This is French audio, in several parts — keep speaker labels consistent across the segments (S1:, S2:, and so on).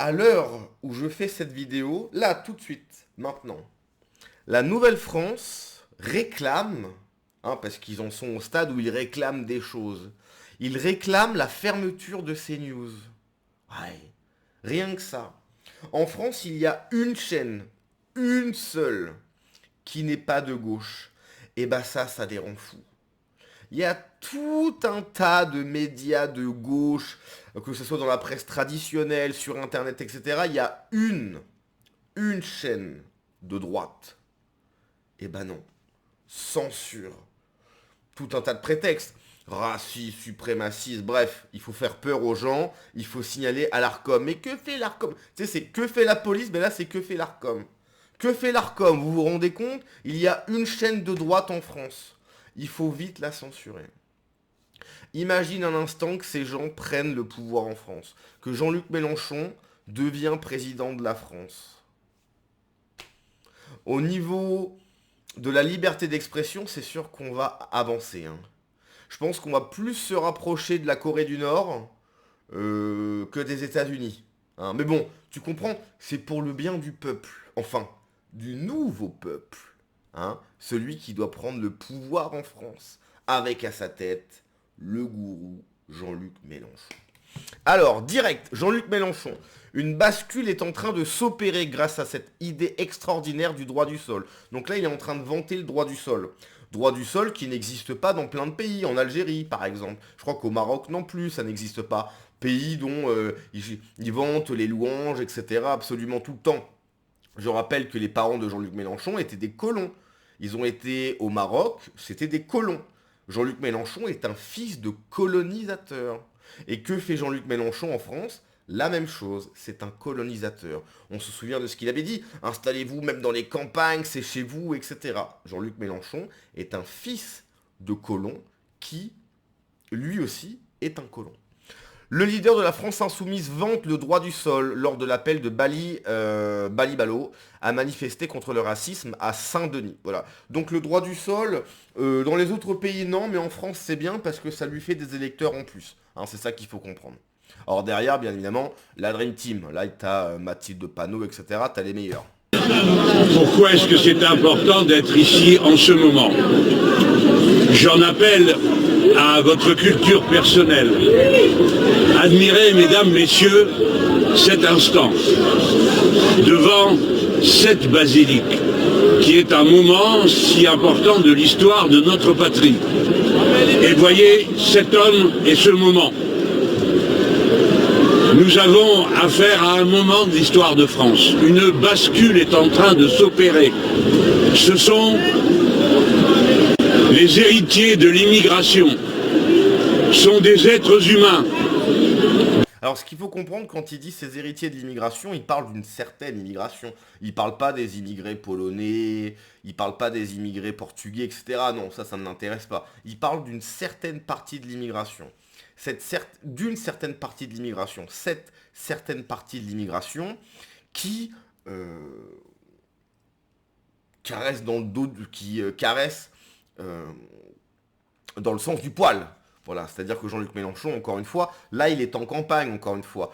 S1: à l'heure où je fais cette vidéo, là, tout de suite, maintenant, la Nouvelle-France réclame, parce qu'ils en sont au stade où ils réclament des choses, ils réclament la fermeture de CNews. Ouais, rien que ça. En France, il y a une chaîne, une seule, qui n'est pas de gauche. Et bah ça les rend fous. Il y a tout un tas de médias de gauche, que ce soit dans la presse traditionnelle, sur Internet, etc. Il y a une chaîne de droite. Et ben non. Censure. Tout un tas de prétextes. Racisme, suprémaciste, bref, il faut faire peur aux gens, il faut signaler à l'Arcom. Mais que fait l'Arcom? Tu sais, c'est que fait la police, mais là c'est que fait l'Arcom. Que fait l'Arcom? Vous vous rendez compte? Il y a une chaîne de droite en France. Il faut vite la censurer. Imagine un instant que ces gens prennent le pouvoir en France. Que Jean-Luc Mélenchon devient président de la France. Au niveau de la liberté d'expression, c'est sûr qu'on va avancer. Je pense qu'on va plus se rapprocher de la Corée du Nord que des États-Unis. Mais bon, tu comprends, c'est pour le bien du peuple. Enfin, du nouveau peuple. Celui qui doit prendre le pouvoir en France. Avec à sa tête le gourou Jean-Luc Mélenchon. Alors, direct, Jean-Luc Mélenchon. Une bascule est en train de s'opérer grâce à cette idée extraordinaire du droit du sol. Donc là, il est en train de vanter le droit du sol. Droit du sol qui n'existe pas dans plein de pays, en Algérie par exemple. Je crois qu'au Maroc non plus, ça n'existe pas. Pays dont ils vantent les louanges, etc. absolument tout le temps. Je rappelle que les parents de Jean-Luc Mélenchon étaient des colons. Ils ont été au Maroc, c'était des colons. Jean-Luc Mélenchon est un fils de colonisateur. Et que fait Jean-Luc Mélenchon en France ? La même chose, c'est un colonisateur. On se souvient de ce qu'il avait dit. Installez-vous même dans les campagnes, c'est chez vous, etc. Jean-Luc Mélenchon est un fils de colon qui, lui aussi, est un colon. Le leader de la France insoumise vante le droit du sol lors de l'appel de Bali-Balo à manifester contre le racisme à Saint-Denis. Voilà. Donc le droit du sol, dans les autres pays non, mais en France c'est bien parce que ça lui fait des électeurs en plus. C'est ça qu'il faut comprendre. Alors derrière, bien évidemment, la Dream Team. Là, t'as Mathilde Panot, etc. T'as les meilleurs.
S2: Pourquoi est-ce que c'est important d'être ici en ce moment? J'en appelle à votre culture personnelle. Admirez, mesdames, messieurs, cet instant devant cette basilique, qui est un moment si important de l'histoire de notre patrie. Et voyez cet homme et ce moment. Nous avons affaire à un moment de l'histoire de France. Une bascule est en train de s'opérer. Ce sont les héritiers de l'immigration. Ce sont des êtres humains.
S1: Alors ce qu'il faut comprendre quand il dit ces héritiers de l'immigration, il parle d'une certaine immigration. Il ne parle pas des immigrés polonais, il ne parle pas des immigrés portugais, etc. Non, ça ne l'intéresse pas. Il parle d'une certaine partie de l'immigration. D'une certaine partie de l'immigration. Cette certaine partie de l'immigration qui caresse dans le dos, qui caresse dans le sens du poil. Voilà, c'est-à-dire que Jean-Luc Mélenchon, encore une fois, là il est en campagne, encore une fois.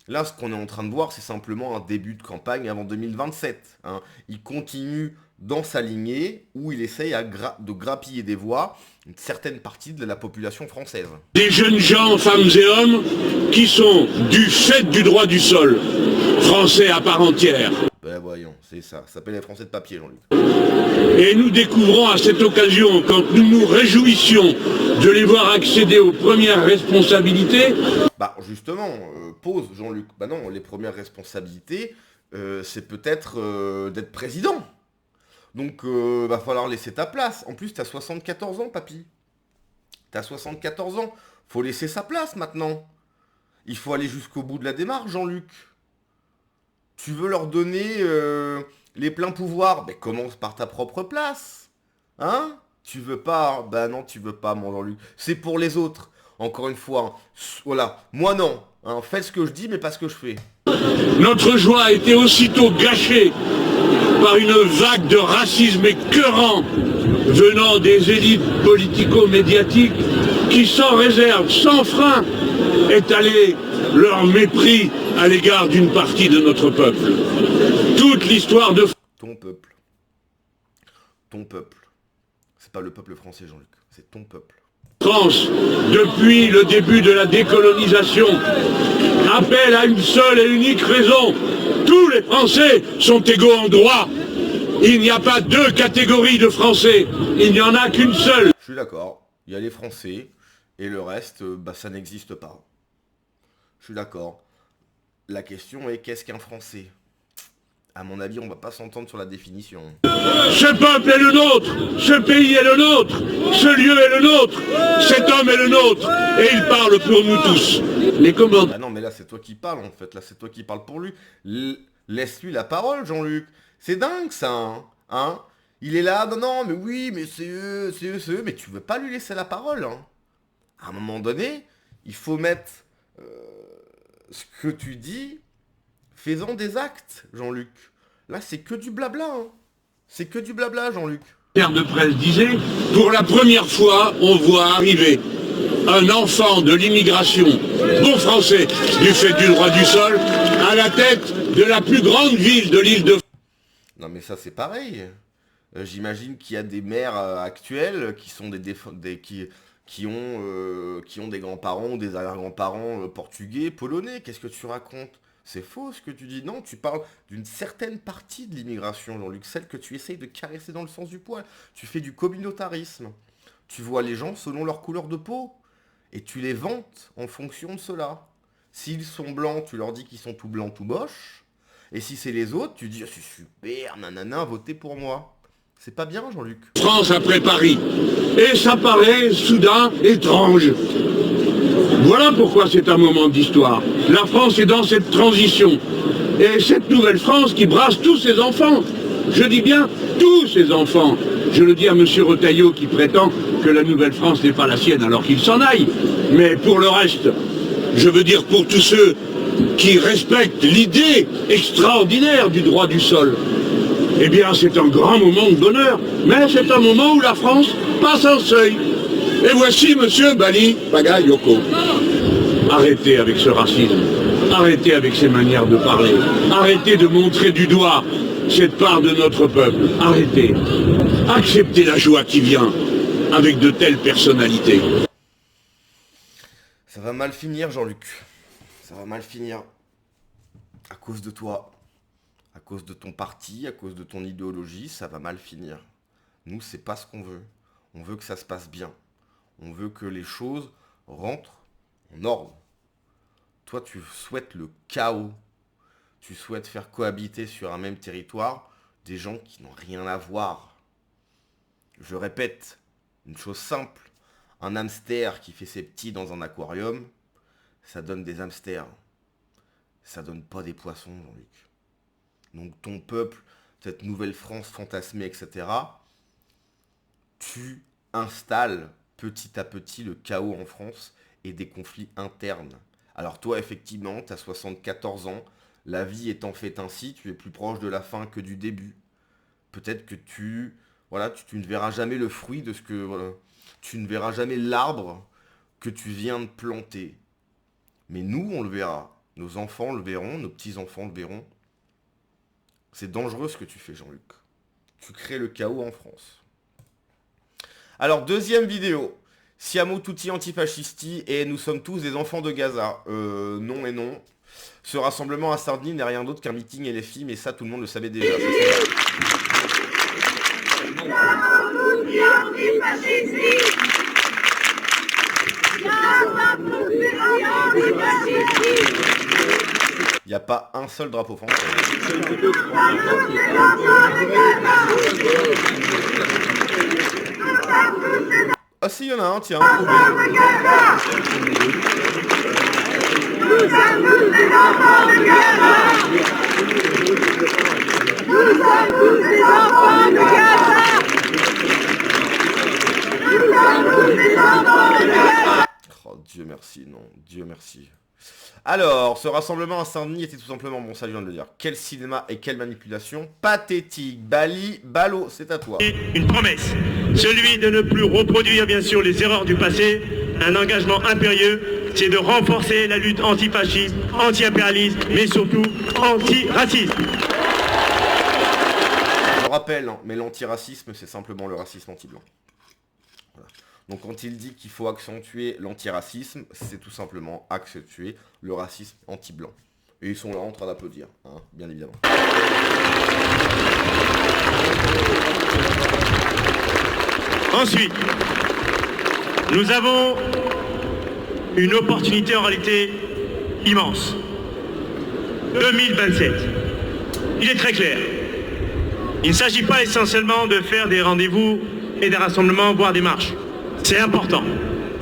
S1: Là ce qu'on est en train de voir, c'est simplement un début de campagne avant 2027. Il continue dans sa lignée où il essaye de grappiller des voix une certaine partie de la population française.
S2: Des jeunes gens, femmes et hommes, qui sont du fait du droit du sol, français à part entière.
S1: Ben voyons, c'est ça s'appelle les Français de papier, Jean-Luc.
S2: Et nous découvrons à cette occasion, quand nous nous réjouissions de les voir accéder aux premières responsabilités...
S1: Bah justement, pause Jean-Luc, bah non, les premières responsabilités, c'est peut-être d'être président. Donc, va falloir laisser ta place. En plus, t'as 74 ans, papy. T'as 74 ans. Faut laisser sa place, maintenant. Il faut aller jusqu'au bout de la démarche, Jean-Luc. Tu veux leur donner les pleins pouvoirs? Ben, commence par ta propre place. Tu veux pas? Ben non, tu veux pas, mon Jean-Luc. C'est pour les autres. Encore une fois. Voilà. Moi, non. Faites ce que je dis, mais pas ce que je fais.
S2: Notre joie a été aussitôt gâchée par une vague de racisme écœurant venant des élites politico-médiatiques qui, sans réserve, sans frein, est allée leur mépris à l'égard d'une partie de notre peuple. Toute l'histoire de
S1: Ton peuple. Ton peuple. C'est pas le peuple français, Jean-Luc. C'est ton peuple.
S2: France, depuis le début de la décolonisation, appelle à une seule et unique raison. Tous les Français sont égaux en droit. Il n'y a pas deux catégories de Français. Il n'y en a qu'une seule.
S1: Je suis d'accord. Il y a les Français et le reste, ça n'existe pas. Je suis d'accord. La question est, qu'est-ce qu'un Français? À mon avis, on va pas s'entendre sur la définition.
S2: Ce peuple est le nôtre, ce pays est le nôtre, ce lieu est le nôtre, cet homme est le nôtre, et il parle pour nous tous. Les commandes.
S1: Ah non, mais là, c'est toi qui parles, en fait. Là, c'est toi qui parles pour lui. Laisse-lui la parole, Jean-Luc. C'est dingue, ça, hein. Il est là, non, mais oui, mais c'est eux, mais tu veux pas lui laisser la parole, hein. À un moment donné, il faut mettre ce que tu dis, faisant des actes, Jean-Luc. Là, c'est que du blabla, hein. C'est que du blabla, Jean-Luc.
S2: De presse disait, pour la première fois, on voit arriver un enfant de l'immigration, bon français, du fait du droit du sol, à la tête de la plus grande ville de l'île de...
S1: Non, mais ça, c'est pareil. J'imagine qu'il y a des maires actuels qui sont qui ont des grands-parents ou des arrière-grands-parents portugais, polonais. Qu'est-ce que tu racontes? C'est faux ce que tu dis. Non, tu parles d'une certaine partie de l'immigration, Jean-Luc, celle que tu essayes de caresser dans le sens du poil. Tu fais du communautarisme. Tu vois les gens selon leur couleur de peau. Et tu les vantes en fonction de cela. S'ils sont blancs, tu leur dis qu'ils sont tout blancs, tout moches. Et si c'est les autres, tu dis « c'est super, nanana, votez pour moi ». C'est pas bien, Jean-Luc.
S2: France après Paris. Et ça paraît soudain étrange. Voilà pourquoi c'est un moment d'histoire. La France est dans cette transition. Et cette nouvelle France qui brasse tous ses enfants. Je dis bien tous ses enfants. Je le dis à M. Retailleau qui prétend que la nouvelle France n'est pas la sienne alors qu'il s'en aille. Mais pour le reste, je veux dire pour tous ceux qui respectent l'idée extraordinaire du droit du sol, eh bien c'est un grand moment de bonheur. Mais c'est un moment où la France passe un seuil. Et voici M. Bali Bagayoko. Arrêtez avec ce racisme. Arrêtez avec ces manières de parler. Arrêtez de montrer du doigt cette part de notre peuple. Arrêtez. Acceptez la joie qui vient avec de telles personnalités.
S1: Ça va mal finir, Jean-Luc. Ça va mal finir. À cause de toi. À cause de ton parti, à cause de ton idéologie, ça va mal finir. Nous, c'est pas ce qu'on veut. On veut que ça se passe bien. On veut que les choses rentrent en ordre. Toi, tu souhaites le chaos. Tu souhaites faire cohabiter sur un même territoire des gens qui n'ont rien à voir. Je répète, une chose simple. Un hamster qui fait ses petits dans un aquarium, ça donne des hamsters. Ça donne pas des poissons, Jean-Luc. Donc ton peuple, cette nouvelle France fantasmée, etc., tu installes petit à petit le chaos en France et des conflits internes. Alors toi, effectivement, tu as 74 ans, la vie étant faite ainsi, tu es plus proche de la fin que du début. Peut-être que tu ne verras jamais le fruit de ce que... tu ne verras jamais l'arbre que tu viens de planter. Mais nous, on le verra. Nos enfants le verront, nos petits-enfants le verront. C'est dangereux ce que tu fais, Jean-Luc. Tu crées le chaos en France. Alors, deuxième vidéo. Siamo tutti antifascisti et nous sommes tous des enfants de Gaza. Non et non. Ce rassemblement à Sardaigne n'est rien d'autre qu'un meeting et les filles, mais ça, tout le monde le savait déjà. Il n'y a pas un seul drapeau français. Ah si, il y en a un, tiens. Oh, Dieu merci, non. Dieu merci. Alors, ce rassemblement à Saint-Denis était tout simplement, bon ça je viens de le dire, quel cinéma et quelle manipulation pathétique. Bali, Ballot, c'est à toi.
S3: Une promesse, celui de ne plus reproduire bien sûr les erreurs du passé, un engagement impérieux, c'est de renforcer la lutte antifasciste, anti-impérialiste, mais surtout anti-raciste.
S1: Je rappelle, hein, mais l'antiracisme, c'est simplement le racisme anti-blanc. Voilà. Donc quand il dit qu'il faut accentuer l'antiracisme, c'est tout simplement accentuer le racisme anti-blanc. Et ils sont là en train d'applaudir, hein, bien évidemment.
S3: Ensuite, nous avons une opportunité en réalité immense. 2027. Il est très clair. Il ne s'agit pas essentiellement de faire des rendez-vous et des rassemblements, voire des marches. C'est important.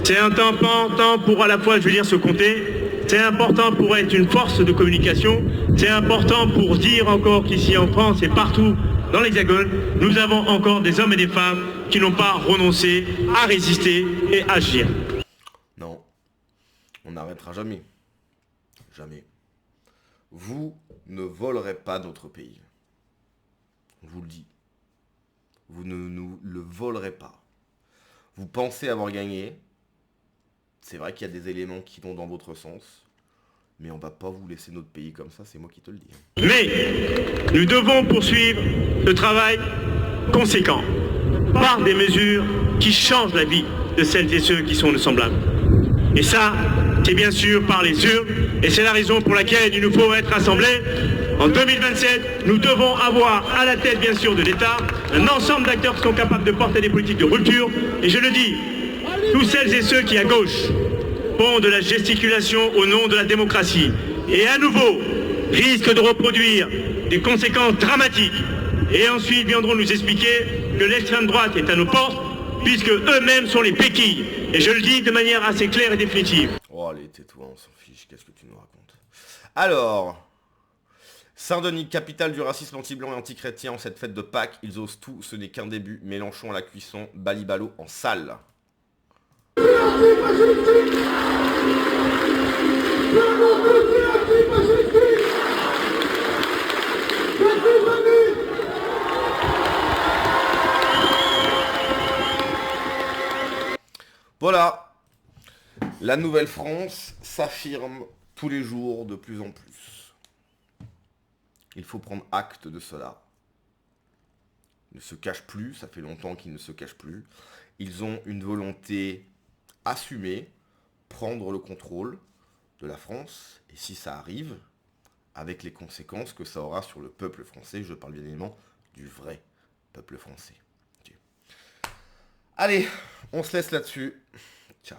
S3: C'est important pour à la fois, je veux dire, se compter. C'est important pour être une force de communication. C'est important pour dire encore qu'ici en France et partout dans l'Hexagone, nous avons encore des hommes et des femmes qui n'ont pas renoncé à résister et agir.
S1: Non, on n'arrêtera jamais. Jamais. Vous ne volerez pas notre pays. Je vous le dis. Vous ne nous le volerez pas. Vous pensez avoir gagné. C'est vrai qu'il y a des éléments qui vont dans votre sens. Mais on va pas vous laisser notre pays comme ça, c'est moi qui te le dis.
S3: Mais nous devons poursuivre ce travail conséquent par des mesures qui changent la vie de celles et ceux qui sont nos semblables. Et ça, c'est bien sûr par les urnes. Et c'est la raison pour laquelle il nous faut être rassemblés. En 2027, nous devons avoir à la tête, bien sûr, de l'État, un ensemble d'acteurs qui sont capables de porter des politiques de rupture. Et je le dis, tous celles et ceux qui, à gauche, font de la gesticulation au nom de la démocratie et à nouveau risquent de reproduire des conséquences dramatiques. Et ensuite viendront nous expliquer que l'extrême droite est à nos portes puisque eux-mêmes sont les béquilles. Et je le dis de manière assez claire et définitive.
S1: Oh allez, tais-toi, on s'en fiche, qu'est-ce que tu nous racontes? Alors, Saint-Denis, capitale du racisme anti-blanc et anti-chrétien en cette fête de Pâques, ils osent tout, ce n'est qu'un début, Mélenchon à la cuisson, Balibalo en salle. Voilà, la Nouvelle-France s'affirme tous les jours de plus en plus. Il faut prendre acte de cela. Ils ne se cachent plus, ça fait longtemps qu'ils ne se cachent plus. Ils ont une volonté assumée, prendre le contrôle de la France, et si ça arrive, avec les conséquences que ça aura sur le peuple français, je parle bien évidemment du vrai peuple français. Okay. Allez, on se laisse là-dessus. Ciao.